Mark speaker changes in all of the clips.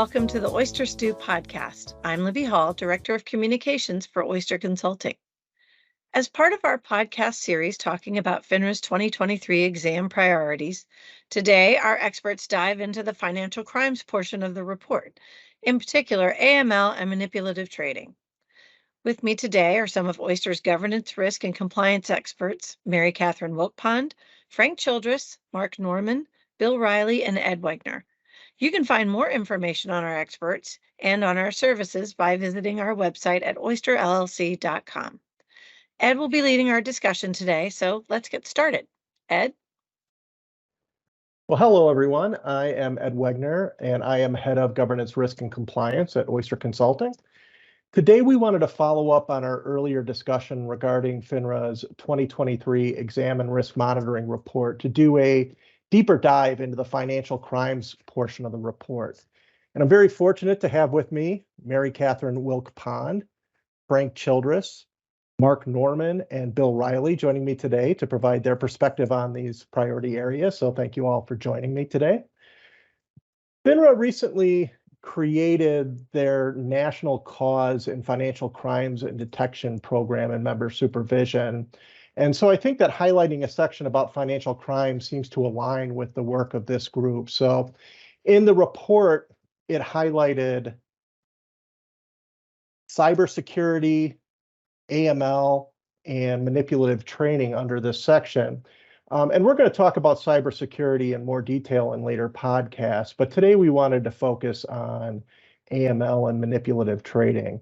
Speaker 1: welcome to the Oyster Stew podcast. I'm Libby Hall, Director of Communications for Oyster Consulting. As part of our podcast series talking about FINRA's 2023 exam priorities, today our experts dive into the financial crimes portion of the report, in particular AML and manipulative trading. With me today are some of Oyster's governance, risk, and compliance experts, Mary Catherine Wilkpond, Frank Childress, Mark Norman, Bill Riley, and Ed Wegner. You can find more information on our experts and on our services by visiting our website at oysterllc.com. Ed will be leading our discussion today, so let's get started. Ed?
Speaker 2: Well, hello, everyone. I am Ed Wegner, and I am Head of Governance, Risk, and Compliance at Oyster Consulting. Today, we wanted to follow up on our earlier discussion regarding FINRA's 2023 Exam and Risk Monitoring Report to do a deeper dive into the financial crimes portion of the report. And I'm very fortunate to have with me Mary Catherine Wilkpond, Frank Childress, Mark Norman, and Bill Riley joining me today to provide their perspective on these priority areas. So thank you all for joining me today. FINRA recently created their National Cause in Financial Crimes and Detection Program and Member Supervision. And so I think that highlighting a section about financial crime seems to align with the work of this group. So in the report, it highlighted cybersecurity, AML, and manipulative training under this section. And we're going to talk about cybersecurity in more detail in later podcasts, but today we wanted to focus on AML and manipulative trading.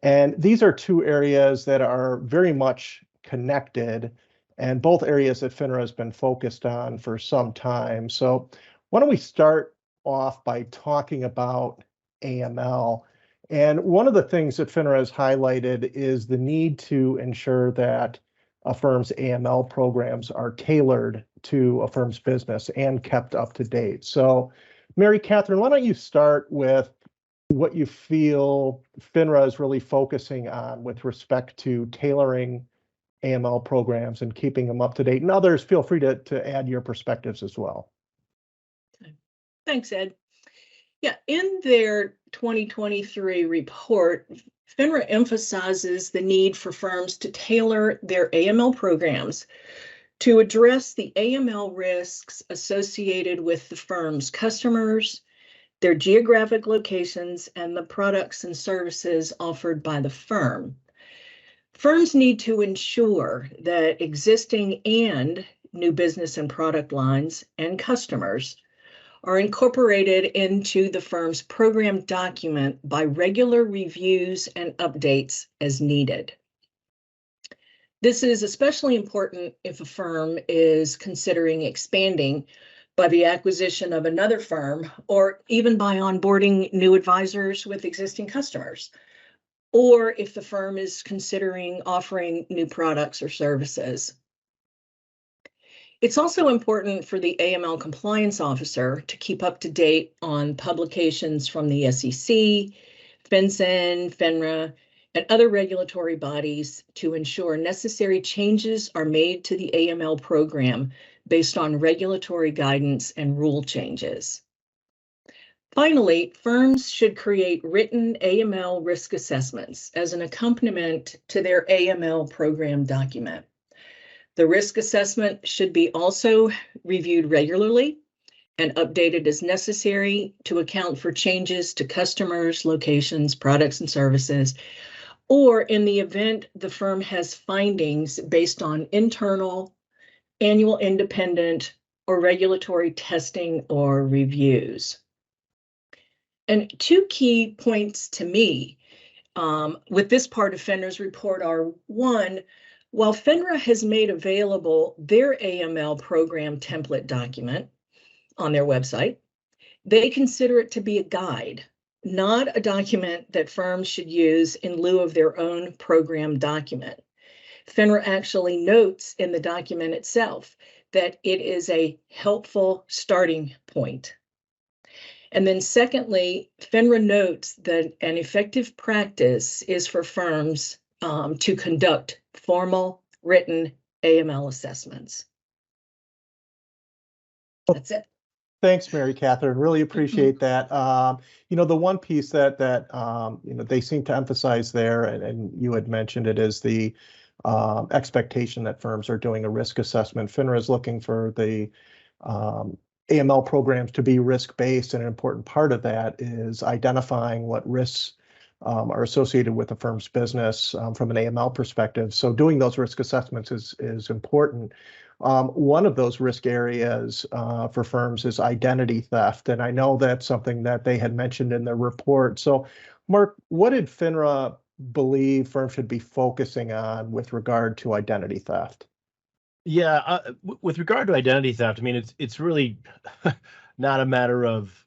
Speaker 2: And these are two areas that are very much connected and both areas that FINRA has been focused on for some time. So why don't we start off by talking about AML? And one of the things that FINRA has highlighted is the need to ensure that a firm's AML programs are tailored to a firm's business and kept up to date. So Mary Catherine, why don't you start with what you feel FINRA is really focusing on with respect to tailoring AML programs and keeping them up to date, and others feel free to add your perspectives as well.
Speaker 3: Thanks, Ed. Yeah, in their 2023 report, FINRA emphasizes the need for firms to tailor their AML programs to address the AML risks associated with the firm's customers, their geographic locations, and the products and services offered by the firm. Firms need to ensure that existing and new business and product lines and customers are incorporated into the firm's program document by regular reviews and updates as needed. This is especially important if a firm is considering expanding by the acquisition of another firm, or even by onboarding new advisors with existing customers, or if the firm is considering offering new products or services. It's also important for the AML compliance officer to keep up to date on publications from the SEC, FinCEN, FINRA, and other regulatory bodies to ensure necessary changes are made to the AML program based on regulatory guidance and rule changes. Finally, firms should create written AML risk assessments as an accompaniment to their AML program document. The risk assessment should be also reviewed regularly and updated as necessary to account for changes to customers, locations, products, and services, or in the event the firm has findings based on internal, annual independent, or regulatory testing or reviews. And two key points to me with this part of FINRA's report are, one, while FINRA has made available their AML program template document on their website, they consider it to be a guide, not a document that firms should use in lieu of their own program document. FINRA actually notes in the document itself that it is a helpful starting point. And then secondly, FINRA notes that an effective practice is for firms to conduct formal written AML assessments. That's it.
Speaker 2: Thanks, Mary Catherine. Really appreciate that. The one piece that they seem to emphasize there, and you had mentioned it, is the expectation that firms are doing a risk assessment. FINRA is looking for the AML programs to be risk-based, and an important part of that is identifying what risks are associated with a firm's business from an AML perspective. So doing those risk assessments is important. One of those risk areas for firms is identity theft, and I know that's something that they had mentioned in their report. So, Mark, what did FINRA believe firms should be focusing on with regard to identity theft?
Speaker 4: Yeah, with regard to identity theft, I mean, it's really not a matter of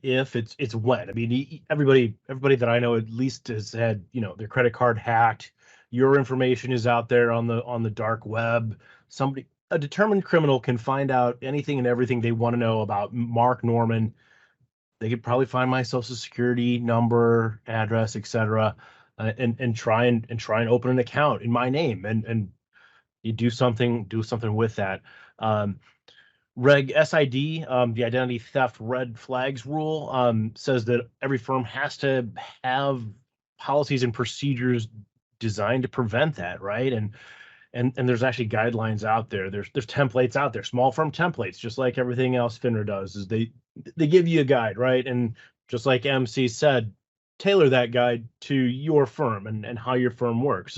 Speaker 4: if, it's when. I mean, everybody that I know at least has had, their credit card hacked. Your information is out there on the dark web. A determined criminal can find out anything and everything they want to know about Mark Norman. They could probably find my social security number, address, etc., and try and open an account in my name, and you do something with that. Reg SID, the identity theft red flags rule, says that every firm has to have policies and procedures designed to prevent that, right? And there's actually guidelines out there. There's templates out there, small firm templates, just like everything else FINRA does. Is they give you a guide, right? And just like MC said, tailor that guide to your firm and how your firm works.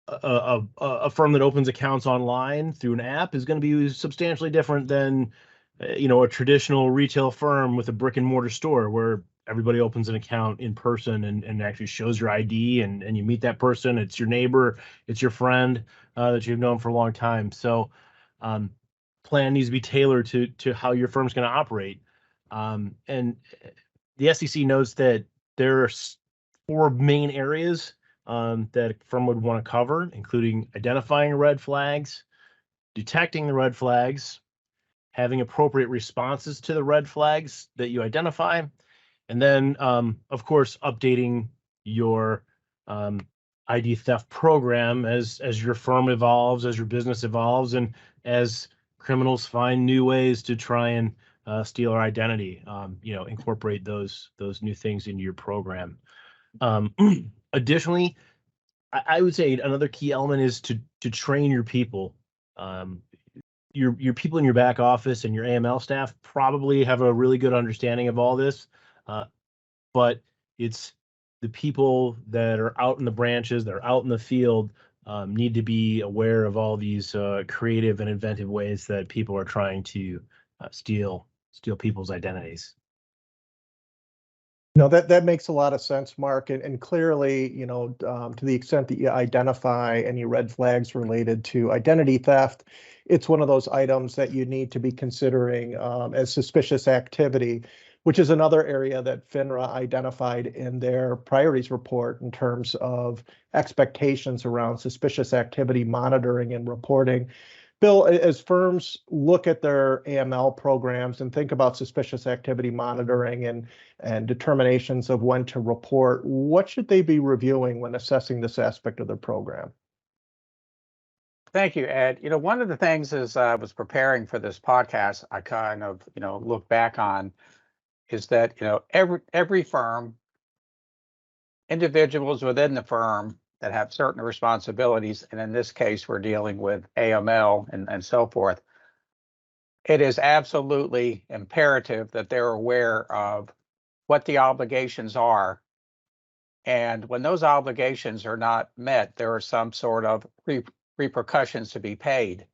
Speaker 4: A firm that opens accounts online through an app is going to be substantially different than a traditional retail firm with a brick and mortar store where everybody opens an account in person and actually shows your ID and you meet that person. It's your neighbor, it's your friend that you've known for a long time. So plan needs to be tailored to how your firm's going to operate. And the SEC knows that there are 4 main areas that a firm would want to cover, including identifying red flags, detecting the red flags, having appropriate responses to the red flags that you identify, and then, of course, updating your ID theft program as your firm evolves, as your business evolves, and as criminals find new ways to try and steal our identity. Incorporate those new things into your program. Additionally, I would say another key element is to train your people. Your people in your back office and your AML staff probably have a really good understanding of all this, but it's the people that are out in the branches, that are out in the field, need to be aware of all these creative and inventive ways that people are trying to steal people's identities.
Speaker 2: No, that makes a lot of sense, Mark. And clearly, to the extent that you identify any red flags related to identity theft, it's one of those items that you need to be considering as suspicious activity, which is another area that FINRA identified in their priorities report in terms of expectations around suspicious activity monitoring and reporting. Bill, as firms look at their AML programs and think about suspicious activity monitoring and determinations of when to report, what should they be reviewing when assessing this aspect of their program?
Speaker 5: Thank you, Ed. One of the things as I was preparing for this podcast, I kind of, look back on is that, every firm, individuals within the firm that have certain responsibilities, and in this case, we're dealing with AML and so forth, it is absolutely imperative that they're aware of what the obligations are. And when those obligations are not met, there are some sort of repercussions to be paid.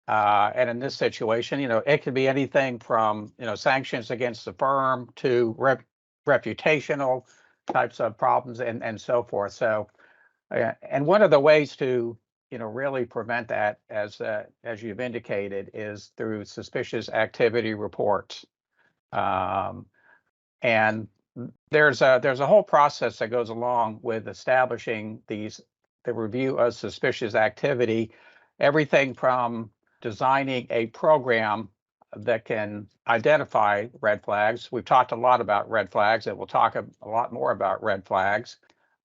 Speaker 5: And in this situation, it could be anything from, sanctions against the firm to reputational types of problems and so forth. So, and one of the ways to, really prevent that, as you've indicated, is through suspicious activity reports. And there's a whole process that goes along with establishing the review of suspicious activity, everything from designing a program that can identify red flags. We've talked a lot about red flags, and we'll talk a lot more about red flags.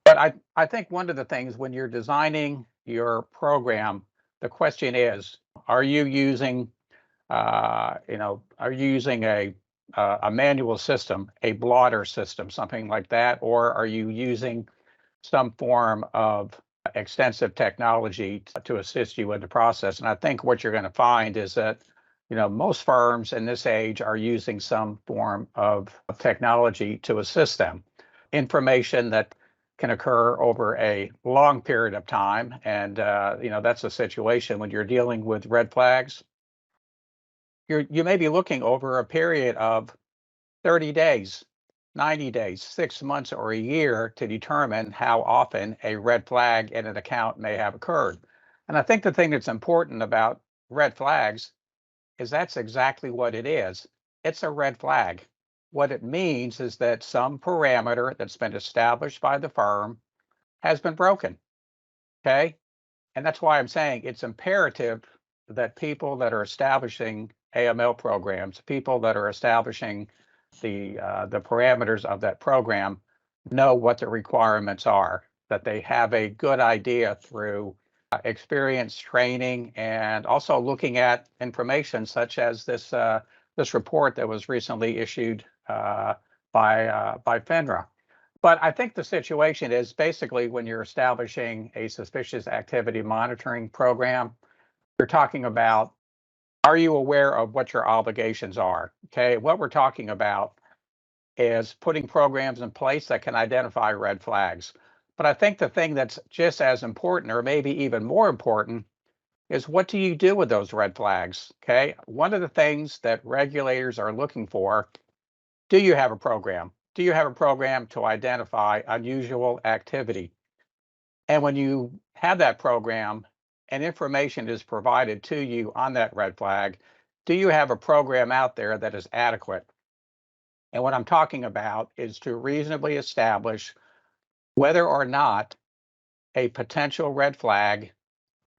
Speaker 5: But I think one of the things when you're designing your program, the question is, are you using are you using a manual system, a blotter system, something like that, or are you using some form of extensive technology to assist you in the process? And I think what you're going to find is that, most firms in this age are using some form of technology to assist them. Information that can occur over a long period of time. And, that's a situation when you're dealing with red flags. You may be looking over a period of 30 days, 90 days, 6 months, or a year to determine how often a red flag in an account may have occurred. And I think the thing that's important about red flags is that's exactly what it is. It's a red flag. What it means is that some parameter that's been established by the firm has been broken. Okay. And that's why I'm saying it's imperative that people that are establishing AML programs, people that are establishing the parameters of that program, know what the requirements are, that they have a good idea through experience, training, and also looking at information such as this report that was recently issued by FINRA. But I think the situation is basically when you're establishing a suspicious activity monitoring program, you're talking about, are you aware of what your obligations are? Okay, what we're talking about is putting programs in place that can identify red flags. But I think the thing that's just as important, or maybe even more important, is what do you do with those red flags? Okay, one of the things that regulators are looking for, do you have a program? Do you have a program to identify unusual activity? And when you have that program and information is provided to you on that red flag, do you have a program out there that is adequate? And what I'm talking about is to reasonably establish whether or not a potential red flag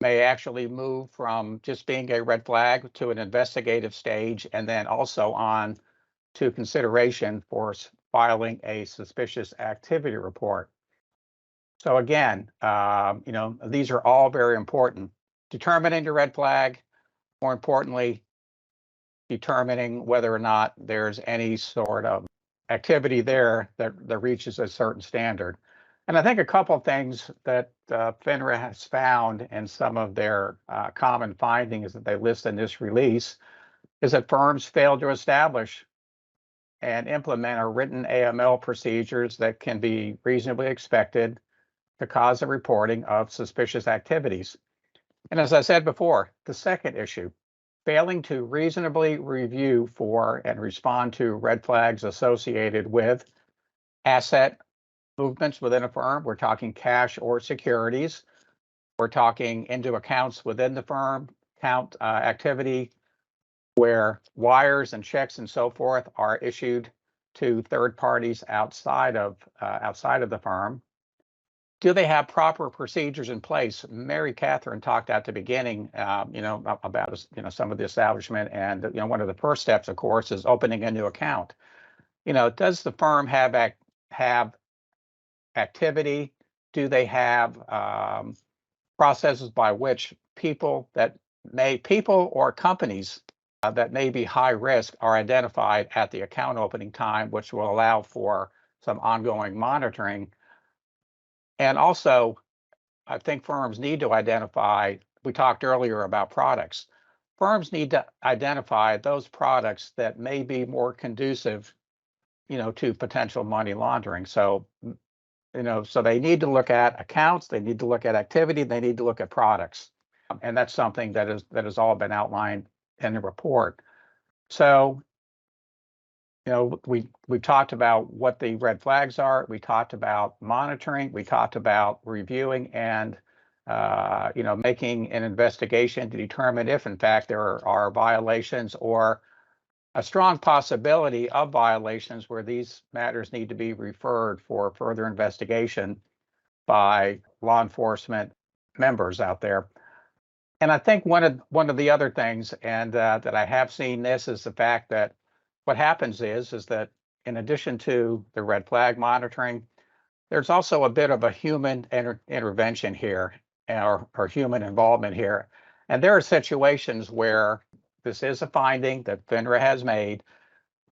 Speaker 5: may actually move from just being a red flag to an investigative stage, and then also on to consideration for filing a suspicious activity report. So again, these are all very important. Determining the red flag, more importantly, determining whether or not there's any sort of activity there that reaches a certain standard. And I think a couple of things that FINRA has found in some of their common findings that they list in this release is that firms fail to establish and implement a written AML procedures that can be reasonably expected to cause the reporting of suspicious activities. And as I said before, the second issue, failing to reasonably review for and respond to red flags associated with asset movements within a firm. We're talking cash or securities. We're talking into accounts within the firm, account activity where wires and checks and so forth are issued to third parties outside of the firm. Do they have proper procedures in place? Mary Catherine talked at the beginning, about some of the establishment, and one of the first steps, of course, is opening a new account. Does the firm have activity? Do they have processes by which people or companies that may be high risk are identified at the account opening time, which will allow for some ongoing monitoring? And also, I think firms need to identify, we talked earlier about products. Firms need to identify those products that may be more conducive, to potential money laundering. So, so they need to look at accounts, they need to look at activity, they need to look at products. And that's something that has all been outlined in the report. So, we talked about what the red flags are. We talked about monitoring. We talked about reviewing and making an investigation to determine if, in fact, there are violations or a strong possibility of violations where these matters need to be referred for further investigation by law enforcement members out there. And I think one of the other things, and that I have seen this, is the fact that what happens is that in addition to the red flag monitoring, there's also a bit of a human intervention here, or human involvement here. And there are situations where this is a finding that FINRA has made,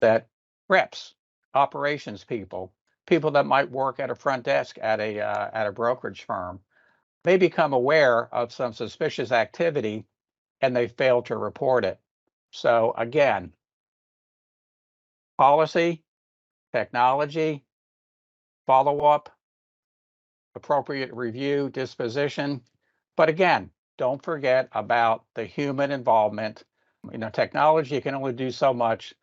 Speaker 5: that reps, operations people, people that might work at a front desk at a brokerage firm, may become aware of some suspicious activity and they fail to report it. So again, policy, technology, follow-up, appropriate review, disposition. But again, don't forget about the human involvement. Technology can only do so much,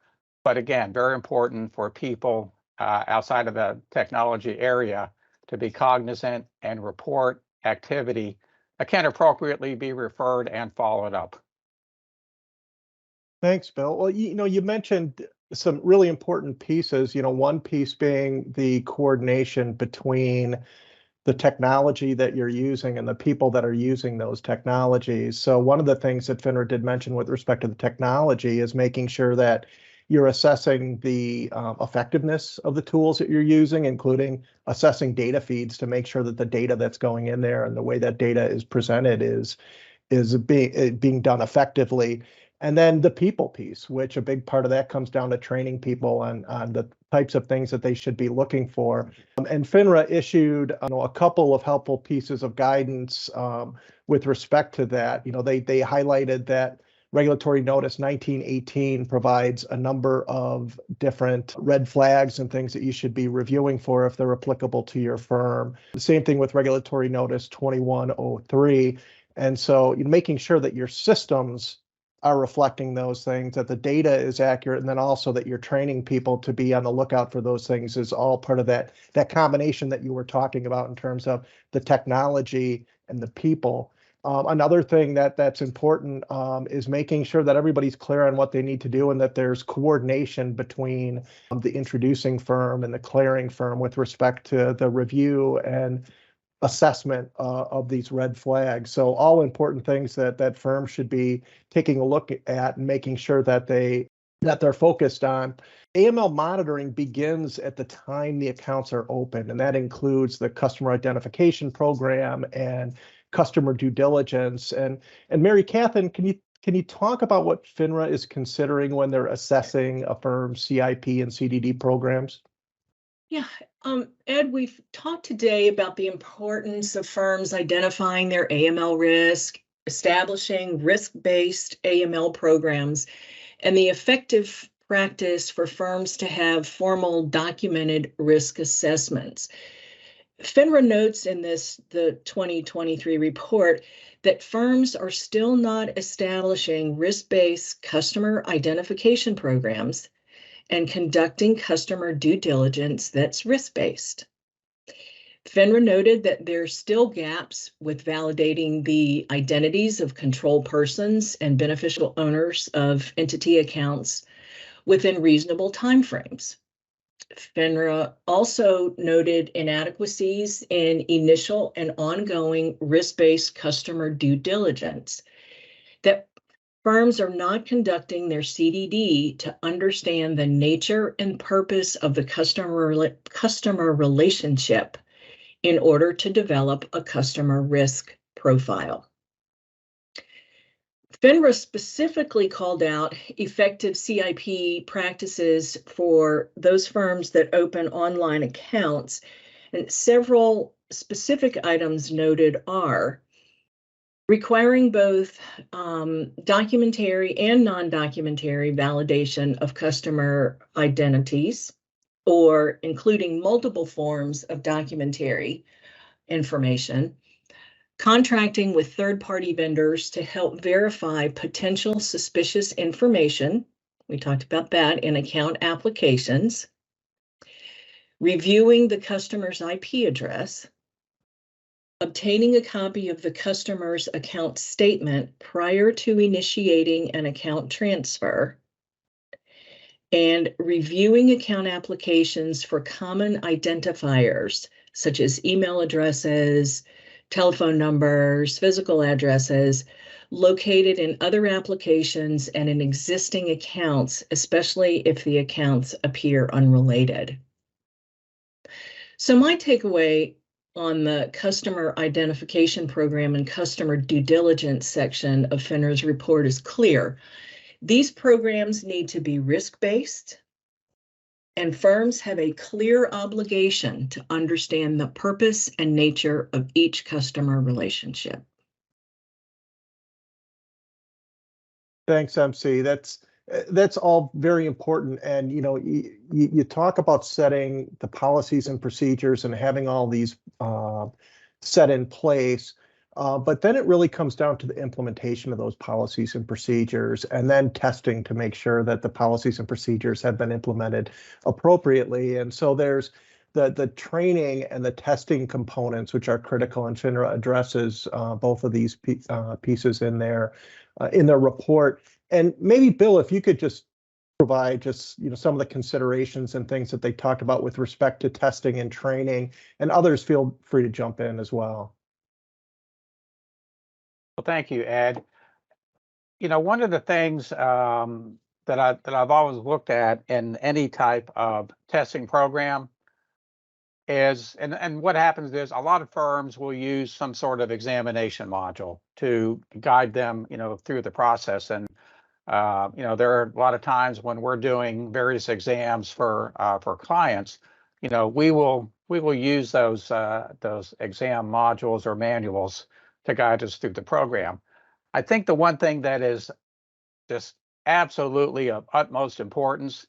Speaker 5: but again, very important for people outside of the technology area to be cognizant and report activity that can appropriately be referred and followed up.
Speaker 2: Thanks, Bill. Well, you mentioned some really important pieces, one piece being the coordination between the technology that you're using and the people that are using those technologies. So one of the things that FINRA did mention with respect to the technology is making sure that you're assessing the effectiveness of the tools that you're using, including assessing data feeds to make sure that the data that's going in there and the way that data is presented is being done effectively. And then the people piece, which a big part of that comes down to training people on the types of things that they should be looking for. And FINRA issued a couple of helpful pieces of guidance with respect to that. They highlighted that Regulatory Notice 1918 provides a number of different red flags and things that you should be reviewing for if they're applicable to your firm. The same thing with Regulatory Notice 2103. And so making sure that your systems are reflecting those things, that the data is accurate, and then also that you're training people to be on the lookout for those things is all part of that combination that you were talking about in terms of the technology and the people. Another thing that's important is making sure that everybody's clear on what they need to do and that there's coordination between the introducing firm and the clearing firm with respect to the review and assessment of these red flags. So all important things that firms should be taking a look at and making sure that they're focused on. AML monitoring begins at the time the accounts are open, and that includes the customer identification program and customer due diligence. And Mary Catherine, can you talk about what FINRA is considering when they're assessing a firm's CIP and CDD programs?
Speaker 3: Yeah, Ed, we've talked today about the importance of firms identifying their AML risk, establishing risk-based AML programs, and the effective practice for firms to have formal documented risk assessments. FINRA notes in the 2023 report that firms are still not establishing risk-based customer identification programs and conducting customer due diligence that's risk-based. FINRA noted that there's still gaps with validating the identities of control persons and beneficial owners of entity accounts within reasonable timeframes. FINRA also noted inadequacies in initial and ongoing risk-based customer due diligence, that firms are not conducting their CDD to understand the nature and purpose of the customer relationship in order to develop a customer risk profile. FINRA specifically called out effective CIP practices for those firms that open online accounts, and several specific items noted are requiring both documentary and non-documentary validation of customer identities, or including multiple forms of documentary information, contracting with third-party vendors to help verify potential suspicious information. We talked about that in account applications, reviewing the customer's IP address, obtaining a copy of the customer's account statement prior to initiating an account transfer, and reviewing account applications for common identifiers such as email addresses, telephone numbers, physical addresses located in other applications and in existing accounts, especially if the accounts appear unrelated. So my takeaway on the customer identification program and customer due diligence section of FINRA's report is clear. These programs need to be risk-based, and firms have a clear obligation to understand the purpose and nature of each customer relationship.
Speaker 2: Thanks, MC. That's all very important. And you talk about setting the policies and procedures and having all these set in place. But then it really comes down to the implementation of those policies and procedures, and then testing to make sure that the policies and procedures have been implemented appropriately. And so there's the training and the testing components, which are critical, and FINRA addresses both of these pieces in their report. And maybe, Bill, if you could just provide some of the considerations and things that they talked about with respect to testing and training, and others feel free to jump in as well.
Speaker 5: Well, thank you, Ed. One of the things that I've always looked at in any type of testing program is, and what happens is a lot of firms will use some sort of examination module to guide them, through the process. And there are a lot of times when we're doing various exams for clients, we will use those exam modules or manuals to guide us through the program. I think the one thing that is just absolutely of utmost importance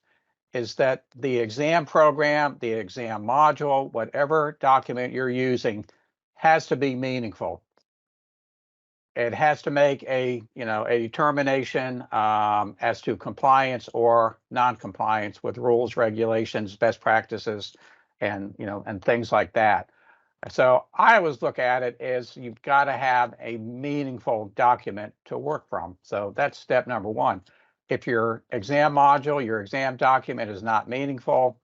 Speaker 5: is that the exam program, the exam module, whatever document you're using, has to be meaningful. It has to make a determination as to compliance or non-compliance with rules, regulations, best practices, and things like that. So I always look at it as you've got to have a meaningful document to work from. So that's step number one. If your exam module, your exam document is not meaningful,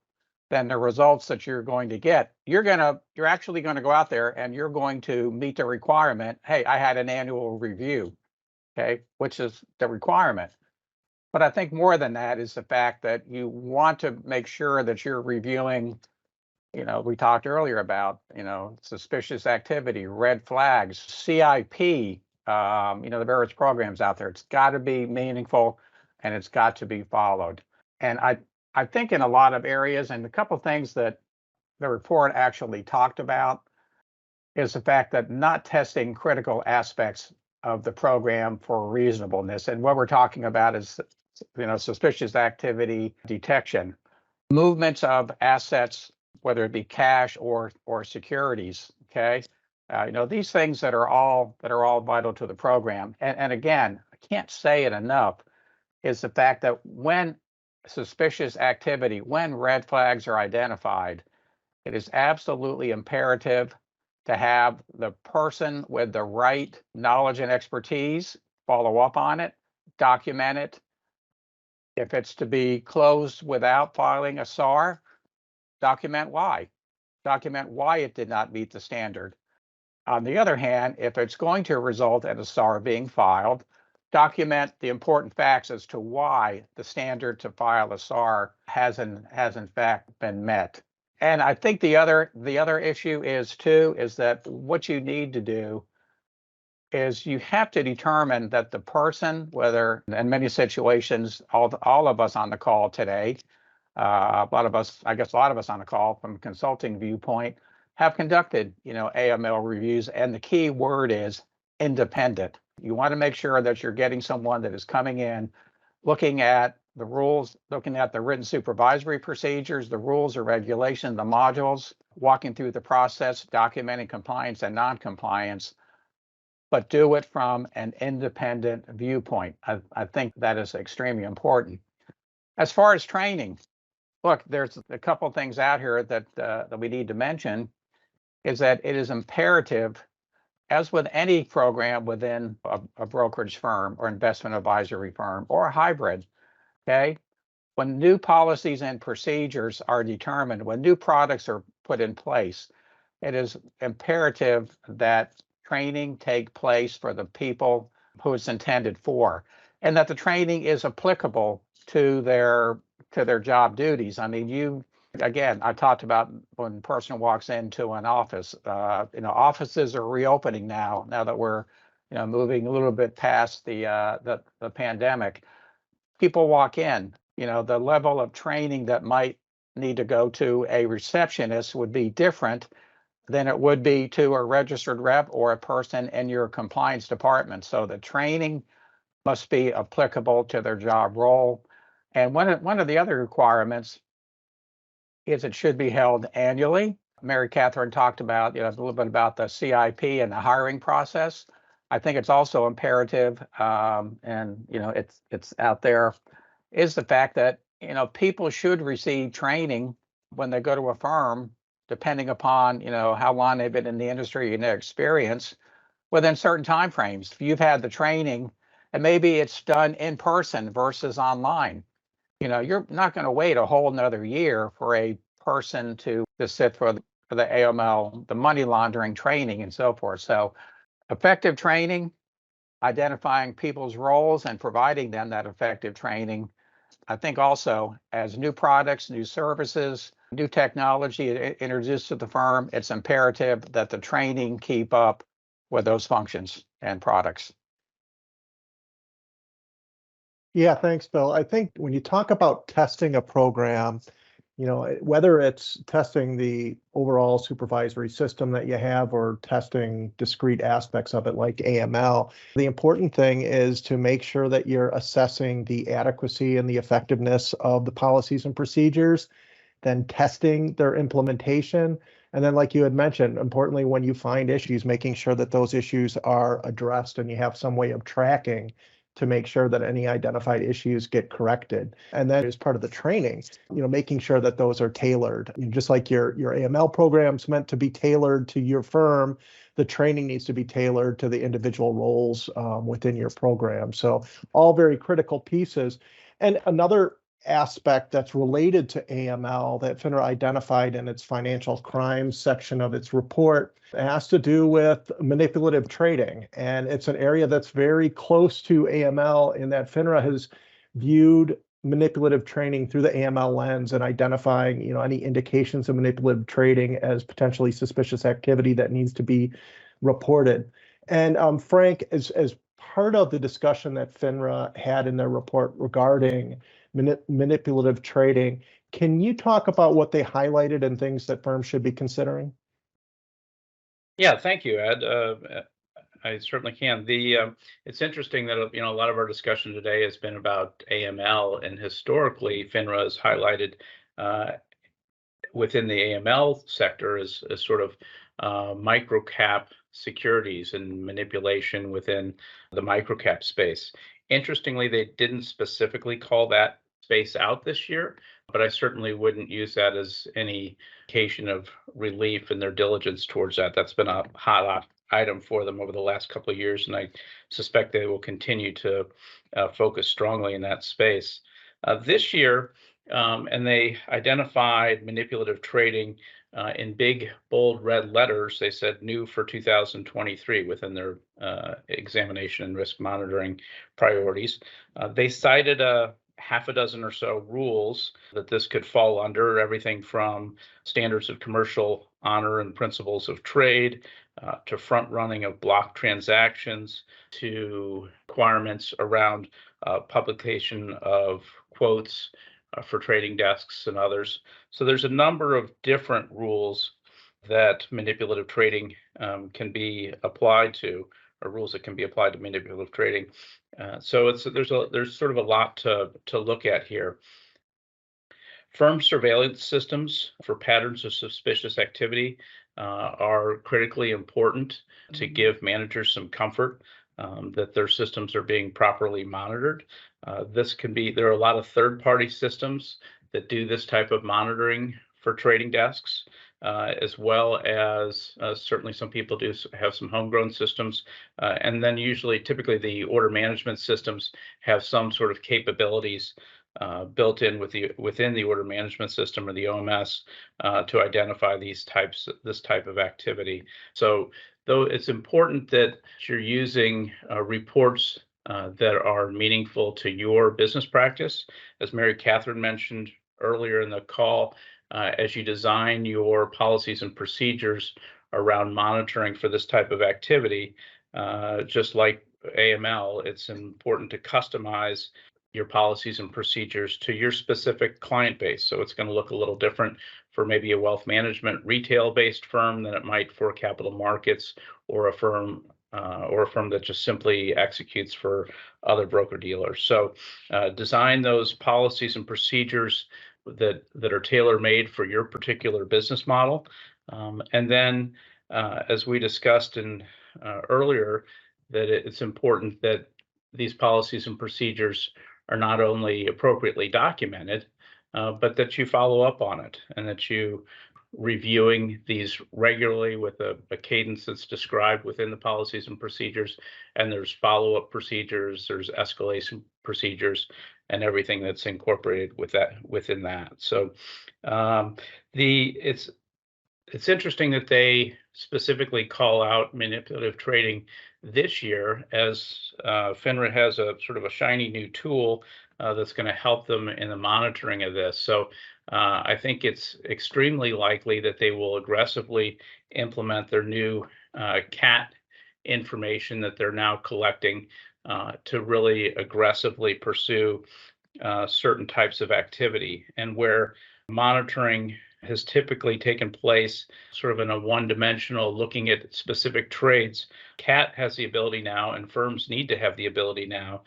Speaker 5: then the results that you're going to get, you're actually going to go out there and you're going to meet the requirement. Hey, I had an annual review, okay, which is the requirement. But I think more than that is the fact that you want to make sure that you're reviewing, we talked earlier about, suspicious activity, red flags, CIP, the various programs out there. It's got to be meaningful and it's got to be followed. And I think in a lot of areas, and a couple of things that the report actually talked about is the fact that not testing critical aspects of the program for reasonableness. And what we're talking about is, suspicious activity detection, movements of assets, whether it be cash or securities. Okay, these things that are all vital to the program. And again, I can't say it enough, is the fact that when suspicious activity, when red flags are identified, it is absolutely imperative to have the person with the right knowledge and expertise follow up on it, document it. If it's to be closed without filing a SAR, document why. Document why it did not meet the standard. On the other hand, if it's going to result in a SAR being filed, document the important facts as to why the standard to file a SAR has in fact been met. And I think the other issue is that what you need to do is you have to determine that the person, whether in many situations, all of us on the call today, a lot of us on the call from a consulting viewpoint have conducted, AML reviews, and the key word is independent. You want to make sure that you're getting someone that is coming in, looking at the rules, looking at the written supervisory procedures, the rules or regulation, the modules, walking through the process, documenting compliance and non-compliance, but do it from an independent viewpoint. I think that is extremely important. As far as training, look, there's a couple of things out here that we need to mention, is that it is imperative, as with any program within a brokerage firm or investment advisory firm or a hybrid, okay, when new policies and procedures are determined, when new products are put in place, it is imperative that training take place for the people who it's intended for, and that the training is applicable to their job duties. I mean, again, I talked about when a person walks into an office, offices are reopening now that we're, moving a little bit past the pandemic. people walk in, the level of training that might need to go to a receptionist would be different than it would be to a registered rep or a person in your compliance department. So the training must be applicable to their job role. And one of the other requirements is it should be held annually. Mary Catherine talked about, a little bit about the CIP and the hiring process. I think it's also imperative, and it's out there, is the fact that people should receive training when they go to a firm, depending upon how long they've been in the industry and their experience, within certain time frames. If you've had the training, and maybe it's done in person versus online, you're not going to wait a whole another year for a person to sit for the AML, the money laundering training and so forth. So effective training, identifying people's roles and providing them that effective training. I think also as new products, new services, new technology introduced to the firm, it's imperative that the training keep up with those functions and products.
Speaker 2: Yeah, thanks, Bill. I think when you talk about testing a program, whether it's testing the overall supervisory system that you have or testing discrete aspects of it like AML, the important thing is to make sure that you're assessing the adequacy and the effectiveness of the policies and procedures, then testing their implementation. And then, like you had mentioned, importantly, when you find issues, making sure that those issues are addressed and you have some way of tracking to make sure that any identified issues get corrected. And then as part of the training, making sure that those are tailored. Just like your AML program's meant to be tailored to your firm, the training needs to be tailored to the individual roles within your program. So all very critical pieces. And another aspect that's related to AML that FINRA identified in its financial crimes section of its report has to do with manipulative trading. And it's an area that's very close to AML in that FINRA has viewed manipulative trading through the AML lens and identifying, any indications of manipulative trading as potentially suspicious activity that needs to be reported. And Frank, as part of the discussion that FINRA had in their report regarding manipulative trading, can you talk about what they highlighted and things that firms should be considering?
Speaker 6: Yeah, thank you, Ed. I certainly can. It's interesting that a lot of our discussion today has been about AML, and historically, FINRA has highlighted within the AML sector as sort of micro-cap securities and manipulation within the micro-cap space. Interestingly, they didn't specifically call that space out this year, but I certainly wouldn't use that as any indication of relief in their diligence towards that. That's been a hot item for them over the last couple of years, and I suspect they will continue to focus strongly in that space. This year, and they identified manipulative trading in big, bold red letters. They said new for 2023 within their examination and risk monitoring priorities. They cited a half a dozen or so rules that this could fall under, everything from standards of commercial honor and principles of trade to front running of block transactions, to requirements around publication of quotes for trading desks and others. So there's a number of different rules that manipulative trading can be applied to, or rules that can be applied to manipulative trading. So there's sort of a lot to look at here. Firm surveillance systems for patterns of suspicious activity are critically important to give managers some comfort that their systems are being properly monitored. There are a lot of third-party systems that do this type of monitoring for trading desks, as well as certainly some people do have some homegrown systems. And then typically the order management systems have some sort of capabilities built in within the order management system or the OMS to identify this type of activity. So though it's important that you're using reports that are meaningful to your business practice, as Mary Catherine mentioned earlier in the call, as you design your policies and procedures around monitoring for this type of activity, just like AML, it's important to customize your policies and procedures to your specific client base. So it's going to look a little different for maybe a wealth management retail-based firm than it might for capital markets, or a firm that just simply executes for other broker dealers. So design those policies and procedures that are tailor-made for your particular business model, and then as we discussed earlier, that it's important that these policies and procedures are not only appropriately documented, but that you follow up on it, and that you reviewing these regularly with a cadence that's described within the policies and procedures. And there's follow-up procedures, there's escalation procedures, and everything that's incorporated within that. So it's interesting that they specifically call out manipulative trading this year, as FINRA has a sort of a shiny new tool that's going to help them in the monitoring of this. So I think it's extremely likely that they will aggressively implement their new CAT information that they're now collecting to really aggressively pursue certain types of activity. And where monitoring has typically taken place sort of in a one-dimensional, looking at specific trades, CAT has the ability now, and firms need to have the ability now,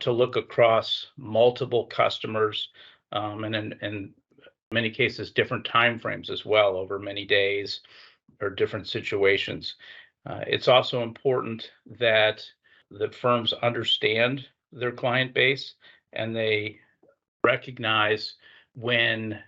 Speaker 6: to look across multiple customers, and in many cases different time frames as well, over many days or different situations. It's also important that the firms understand their client base, and they recognize when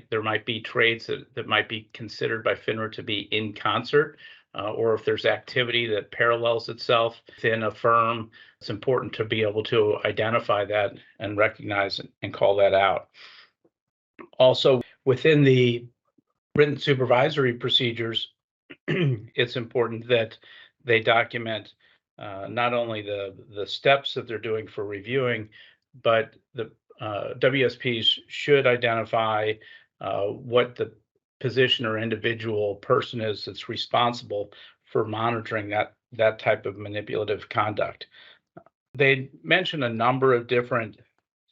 Speaker 6: there might be trades that might be considered by FINRA to be in concert, or if there's activity that parallels itself within a firm. It's important to be able to identify that and recognize and call that out. Also, within the written supervisory procedures, it's important that they document not only the steps that they're doing for reviewing, but the WSPs should identify what the position or individual person is that's responsible for monitoring that type of manipulative conduct. They mention a number of different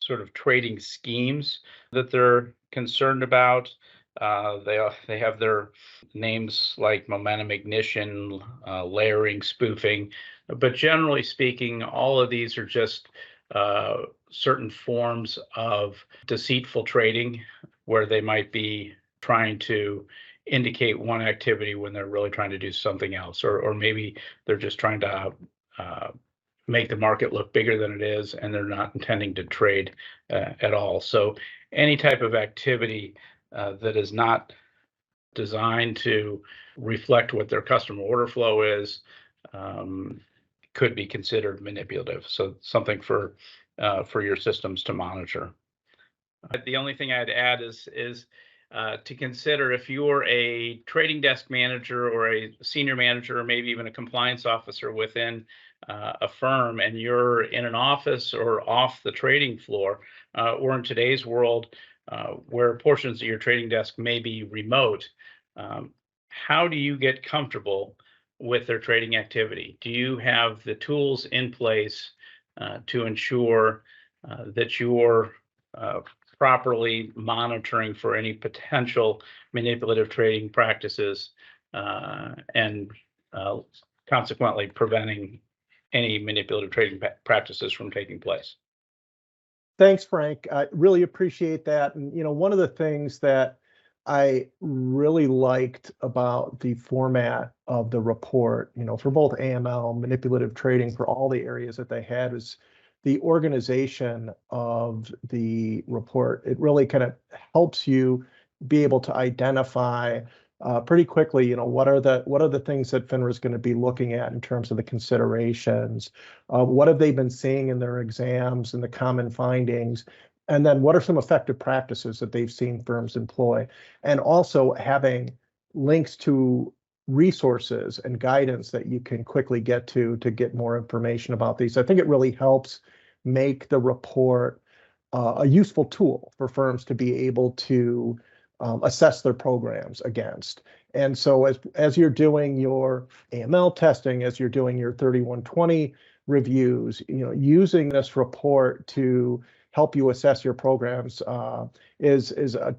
Speaker 6: sort of trading schemes that they're concerned about. They have their names like momentum ignition, layering, spoofing, but generally speaking, all of these are just certain forms of deceitful trading, where they might be trying to indicate one activity when they're really trying to do something else, or maybe they're just trying to make the market look bigger than it is, and they're not intending to trade at all. So any type of activity that is not designed to reflect what their customer order flow is could be considered manipulative. So something for your systems to monitor. The only thing I'd add is to consider, if you're a trading desk manager or a senior manager, or maybe even a compliance officer within a firm, and you're in an office or off the trading floor, or in today's world where portions of your trading desk may be remote, how do you get comfortable with their trading activity? Do you have the tools in place to ensure that you're properly monitoring for any potential manipulative trading practices, and consequently preventing any manipulative trading practices from taking place?
Speaker 2: Thanks, Frank. I really appreciate that. And, one of the things that I really liked about the format of the report, for both AML, manipulative trading, for all the areas that they had, was the organization of the report. It really kind of helps you be able to identify pretty quickly, what are the things that FINRA is going to be looking at in terms of the considerations, what have they been seeing in their exams and the common findings, and then what are some effective practices that they've seen firms employ, and also having links to resources and guidance that you can quickly get to get more information about these. I think it really helps make the report a useful tool for firms to be able to assess their programs against. And so as you're doing your AML testing, as you're doing your 3120 reviews. Using this report to help you assess your programs is a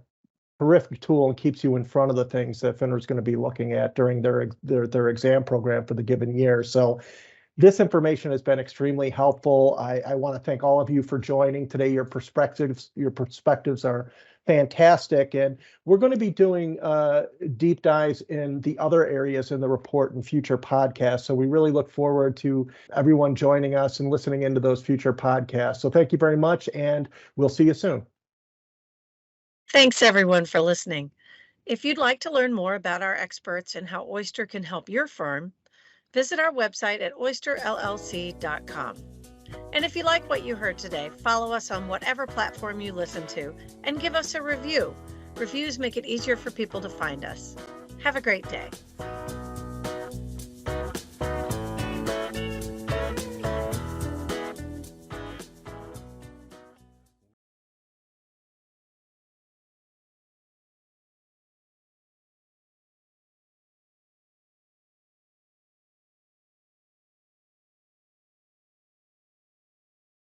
Speaker 2: terrific tool and keeps you in front of the things that FINRA is going to be looking at during their exam program for the given year. So this information has been extremely helpful. I want to thank all of you for joining today. Your perspectives are fantastic, and we're going to be doing deep dives in the other areas in the report in future podcasts. So we really look forward to everyone joining us and listening into those future podcasts. So thank you very much, and we'll see you soon.
Speaker 1: Thanks, everyone, for listening. If you'd like to learn more about our experts and how Oyster can help your firm, visit our website at oysterllc.com. And if you like what you heard today, follow us on whatever platform you listen to and give us a review. Reviews make it easier for people to find us. Have a great day.